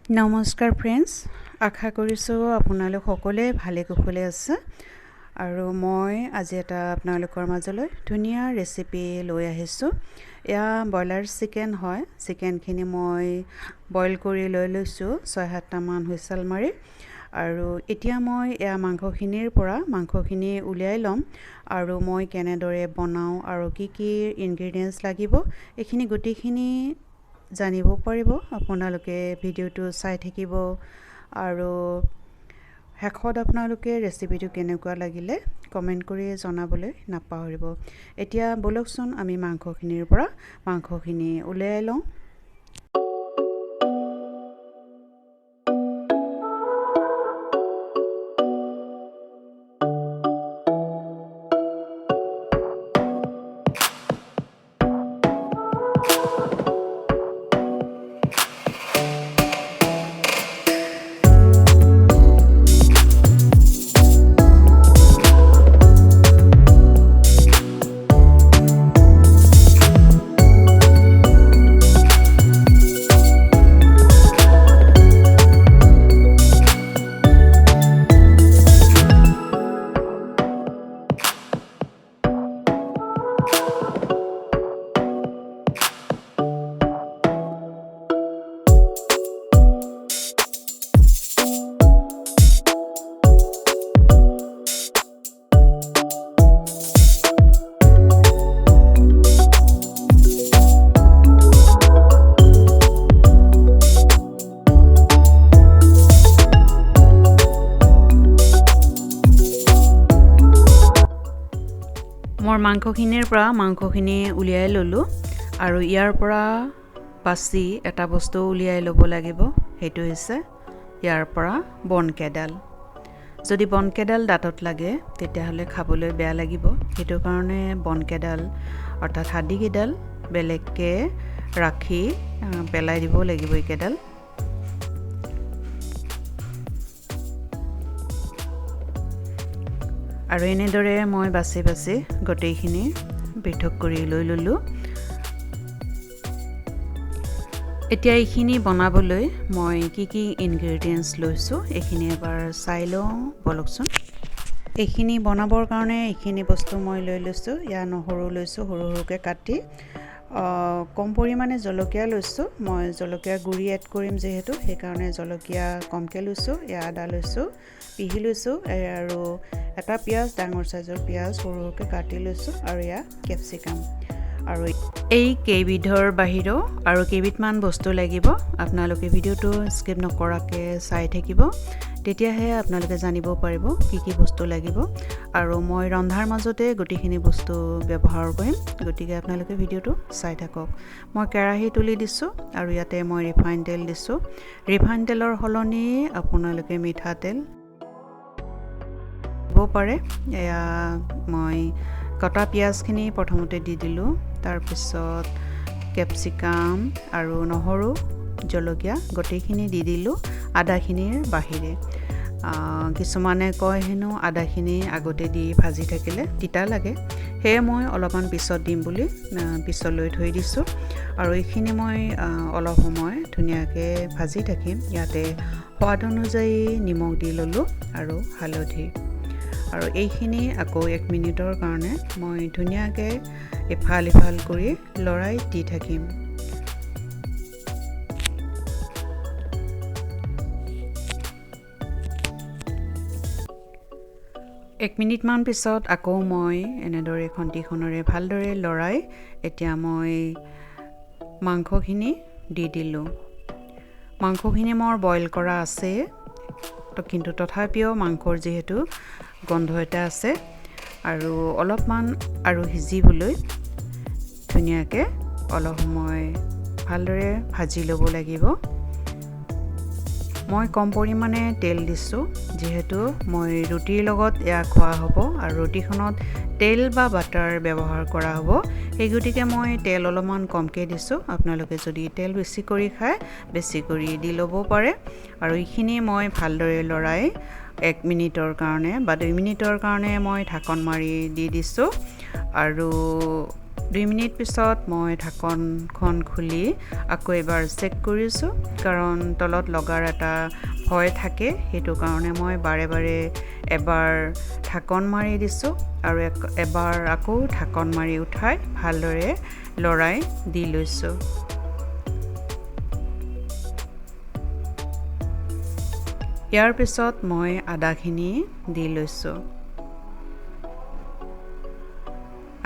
নমস্কাৰ ফ্ৰেণ্ডছ, আশা কৰিছোঁ আপোনালোক সকলোৱে ভালে কুশলে আছে আৰু মই আজি এটা আপোনালোকৰ মাজলৈ ধুনীয়া ৰেচিপি লৈ আহিছোঁ। এয়া ব্ৰইলাৰ চিকেন হয়। চিকেনখিনি মই বইল কৰি লৈ লৈছোঁ 6-7টা মান হুইচেল মাৰি, আৰু এতিয়া মই এয়া মাংসখিনি উলিয়াই ল'ম আৰু মই কেনেদৰে বনাওঁ আৰু কি ইনগ্ৰিডিয়েণ্টছ লাগিব এইখিনি গোটেইখিনি জানিব পাৰিব। আপোনালোকে ভিডিঅ'টো চাই থাকিব আৰু শেষত আপোনালোকে ৰেচিপিটো কেনেকুৱা লাগিলে কমেণ্ট কৰি জনাবলৈ নাপাহৰিব। এতিয়া বলকচোন আমি মাংসখিনি উলিয়াই লওঁ। মোৰ মাংসখিনি উলিয়াই ল'লোঁ আৰু ইয়াৰ পৰা বাছি এটা বস্তু উলিয়াই ল'ব লাগিব। সেইটো হৈছে ইয়াৰ পৰা বনকেইডাল। যদি বনকেইডাল দাঁতত লাগে তেতিয়াহ'লে খাবলৈ বেয়া লাগিব। সেইটো কাৰণে বনকেইডাল অৰ্থাৎ হাডিকেইডাল বেলেগকৈ ৰাখি পেলাই দিব লাগিব। এইকেইডাল আৰু এনেদৰে মই বাছি গোটেইখিনি পৃথক কৰি লৈ ল'লোঁ। এতিয়া এইখিনি বনাবলৈ মই কি ইনগ্ৰিডিয়েণ্টছ লৈছোঁ এইখিনি এবাৰ চাই লওঁ বলকচোন। এইখিনি বনাবৰ কাৰণে এইখিনি বস্তু মই লৈ লৈছোঁ। ইয়াৰ নহৰু লৈছোঁ সৰুকৈ কাটি, কম পৰিমাণে জলকীয়া লৈছোঁ। মই জলকীয়া গুড়ি এড কৰিম যিহেতু, সেইকাৰণে জলকীয়া কমকৈ লৈছোঁ। এয়া আদা লৈছোঁ, পিহি লৈছোঁ, আৰু এটা পিঁয়াজ, ডাঙৰ চাইজৰ পিঁয়াজ সৰুকৈ কাটি লৈছোঁ, আৰু এয়া কেপচিকাম। আৰু এই কেইবিধৰ বাহিৰেও আৰু কেইবিধমান বস্তু লাগিব। আপোনালোকে ভিডিঅ'টো স্কিপ নকৰাকৈ চাই থাকিব, তেতিয়াহে আপোনালোকে জানিব পাৰিব কি বস্তু লাগিব। আৰু মই ৰন্ধাৰ মাজতে গোটেইখিনি বস্তু ব্যৱহাৰ কৰিম, গতিকে আপোনালোকে ভিডিঅ'টো চাই থাকক। মই কেৰাহী তুলি দিছোঁ আৰু ইয়াতে মই ৰিফাইন তেল দিছোঁ। ৰিফাইন তেলৰ সলনি আপোনালোকে মিঠাতেল দিব পাৰে। এয়া মই কটা পিঁয়াজখিনি প্ৰথমতে দি দিলোঁ, তাৰপিছত কেপচিকাম আৰু নহৰু, জলকীয়া গোটেইখিনি দি দিলোঁ আদাখিনিৰ বাহিৰে। কিছুমানে কয় হেনো আদাখিনি আগতে দি ভাজি থাকিলে তিতা লাগে, সেয়ে মই অলপমান পিছত দিম বুলি পিছলৈ থৈ দিছোঁ। আৰু এইখিনি মই অলপ সময় ধুনীয়াকৈ ভাজি থাকিম। ইয়াতে সোৱাদ অনুযায়ী নিমখ দি ল'লোঁ আৰু হালধি, আৰু এইখিনি আকৌ 1 মিনিটৰ কাৰণে মই ধুনীয়াকৈ ইফাল সিফাল কৰি লৰাই দি থাকিম। এক মিনিটমান পিছত আকৌ মই এনেদৰে খন্তিখনেৰে ভালদৰে লৰাই এতিয়া মই মাংসখিনি দি দিলোঁ। মাংসখিনি মোৰ বইল কৰা আছে, কিন্তু তথাপিও মাংসৰ যিহেতু গন্ধ এটা আছে, আৰু অলপমান আৰু সিজিবলৈ ধুনীয়াকৈ অলপ সময় ভালদৰে ভাজি ল'ব লাগিব। মই কম পৰিমাণে তেল দিছোঁ, যিহেতু মই ৰুটিৰ লগত এয়া খোৱা হ'ব আৰু ৰুটিখনত তেল বা বাটাৰ ব্যৱহাৰ কৰা হ'ব। সেই গতিকে মই তেল অলপমান কমকৈ দিছোঁ। আপোনালোকে যদি তেল বেছি কৰি খায় বেছি কৰি দি ল'ব পাৰে। আৰু এইখিনি মই ভালদৰে লৰাই 1 মিনিটৰ কাৰণে বা 2 মিনিটৰ কাৰণে মই ঢাকন মাৰি দি দিছোঁ। আৰু 2 মিনিট পিছত মই ঢাকনখন খুলি আকৌ এবাৰ চেক কৰিছোঁ কাৰণ তলত লগাৰ এটা ভয় থাকে সেইটো কাৰণে মই বাৰে বাৰে এবাৰ ঢাকন মাৰি দিছোঁ আৰু এবাৰ আকৌ ঢাকন মাৰি উঠাই ভালদৰে লৰাই দি লৈছোঁ ইয়াৰ পিছত মই আদাখিনি দি লৈছোঁ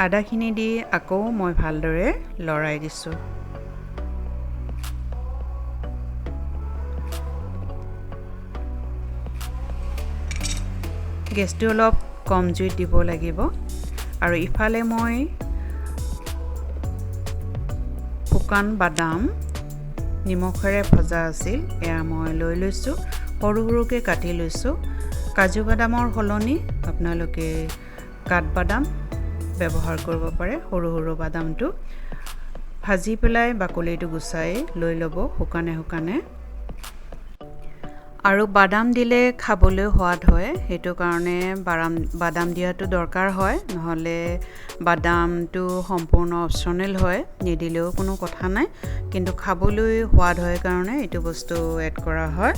আদাখিনি দি আকৌ মই ভালদৰে লৰাই দিছোঁ গেছটো অলপ কম জুইত দিব লাগিব আৰু ইফালে মই শুকান বাদাম নিমখেৰে ভজা আছিল এয়া মই লৈ লৈছোঁ সৰু সৰুকৈ কাটি লৈছোঁ কাজু বাদামৰ সলনি আপোনালোকে কাঠবাদাম ব্যৱহাৰ কৰিব পাৰে সৰু সৰু বাদামটো ভাজি পেলাই বাকলিটো গুচাই লৈ ল'ব শুকানে আৰু বাদাম দিলে খাবলৈ সোৱাদ হয় সেইটো কাৰণে বাদাম দিয়াটো দৰকাৰ হয় নহ'লে বাদামটো সম্পূৰ্ণ অপচনেল হয় নিদিলেও কোনো কথা নাই কিন্তু খাবলৈ সোৱাদ হয় কাৰণে এইটো বস্তু এড কৰা হয়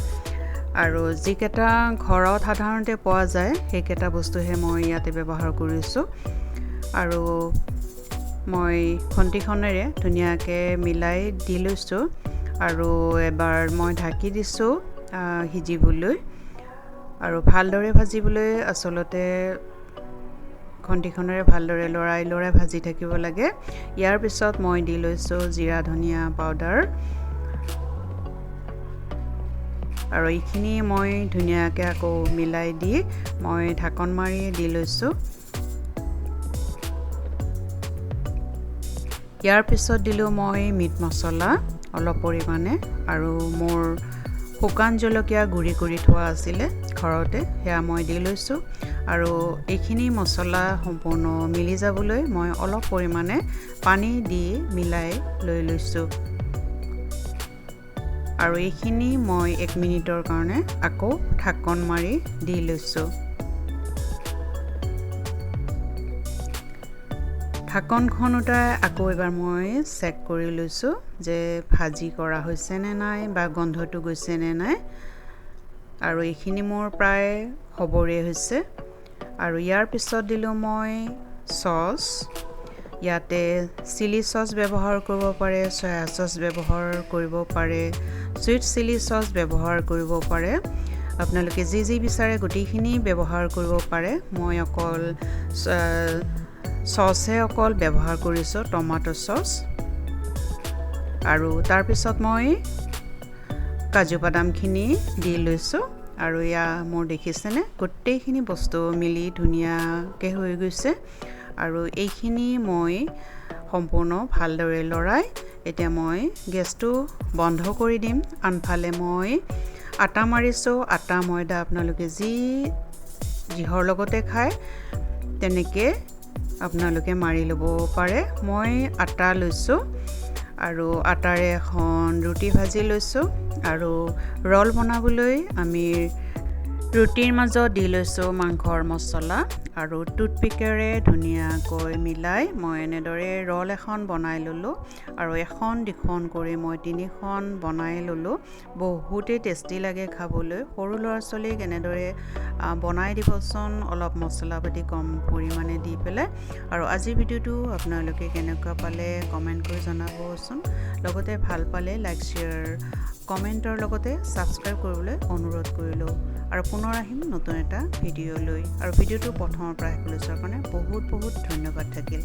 আৰু যিকেইটা ঘৰত সাধাৰণতে পোৱা যায় সেইকেইটা বস্তুহে মই ইয়াতে ব্যৱহাৰ কৰিছোঁ আৰু মই খন্তিখনেৰে ধুনীয়াকৈ মিলাই দি লৈছোঁ আৰু এবাৰ মই ঢাকি দিছোঁ সিজিবলৈ আৰু ভালদৰে ভাজিবলৈ আচলতে খন্তিখনেৰে ভালদৰে লৰাই ভাজি থাকিব লাগে ইয়াৰ পিছত মই দি লৈছোঁ জিৰা ধনিয়া পাউডাৰ আৰু এইখিনি মই ধুনীয়াকৈ আকৌ মিলাই দি মই ঢাকন মাৰি দি লৈছোঁ ইয়াৰ পিছত দিলোঁ মই মিট মছলা অলপ পৰিমাণে আৰু মোৰ শুকান জলকীয়া গুড়ি কৰি থোৱা আছিলে ঘৰতে সেয়া মই দি লৈছোঁ আৰু এইখিনি মছলা সম্পূৰ্ণ মিলি যাবলৈ মই অলপ পৰিমাণে পানী দি মিলাই লৈ লৈছোঁ আৰু এইখিনি মই 1 মিনিটৰ কাৰণে আকৌ ঢাকন মাৰি দি লৈছোঁ ঢাকনখন উঠাই আকৌ এবাৰ মই চেক কৰি লৈছোঁ যে ভাজি কৰা হৈছে নে নাই বা গন্ধটো গৈছে নে নাই আৰু এইখিনি মোৰ প্ৰায় হ'বৰে হৈছে আৰু ইয়াৰ পিছত দিলোঁ মই চচ ইয়াতে চিলি চচ ব্যৱহাৰ কৰিব পাৰে সয়া চচ ব্যৱহাৰ কৰিব পাৰে সুইট চিলি চচ ব্যৱহাৰ কৰিব পাৰে আপোনালোকে যি বিচাৰে গোটেইখিনি ব্যৱহাৰ কৰিব পাৰে মই অকল চচহে অকল ব্যৱহাৰ কৰিছোঁ টমাটো চচ আৰু তাৰপিছত মই কাজু বাদামখিনি দি লৈছোঁ আৰু এয়া মোৰ দেখিছেনে গোটেইখিনি বস্তু মিলি ধুনীয়াকৈ হৈ গৈছে আৰু এইখিনি মই সম্পূৰ্ণ ভালদৰে লৰাই এতিয়া মই গেছটো বন্ধ কৰি দিম আনফালে মই আটা মাৰিছোঁ আটা ময়দা আপোনালোকে যিহৰ লগতে খায় তেনেকৈ আপোনালোকে মাৰি ল'ব পাৰে মই আটা লৈছোঁ আৰু আটাৰে এখন ৰুটি ভাজি লৈছোঁ আৰু ৰল বনাবলৈ আমি ৰুটিৰ মাজত দি লৈছোঁ মাংসৰ মছলা আৰু টুথপিকেৰে ধুনীয়াকৈ মিলাই মই এনেদৰে ৰল এখন বনাই ল'লোঁ আৰু এখন দুখন কৰি মই 3খন বনাই ল'লোঁ বহুতেই টেষ্টি লাগে খাবলৈ সৰু ল'ৰা ছোৱালীক এনেদৰে বনাই দিবচোন অলপ মছলা পাতি কম পৰিমাণে দি পেলাই আৰু আজিৰ ভিডিঅ'টো আপোনালোকে কেনেকুৱা পালে কমেণ্ট কৰি জনাবচোন লগতে ভাল পালে লাইক শ্বেয়াৰ কমেণ্টৰ লগতে ছাবস্ক্ৰাইব কৰিবলৈ অনুৰোধ কৰিলোঁ আৰু পুনৰ আহিম নতুন এটা ভিডিঅ' লৈ আৰু ভিডিঅ'টো প্ৰথমৰ পৰা শেষলৈ চোৱাৰ কাৰণে বহুত ধন্যবাদ থাকিল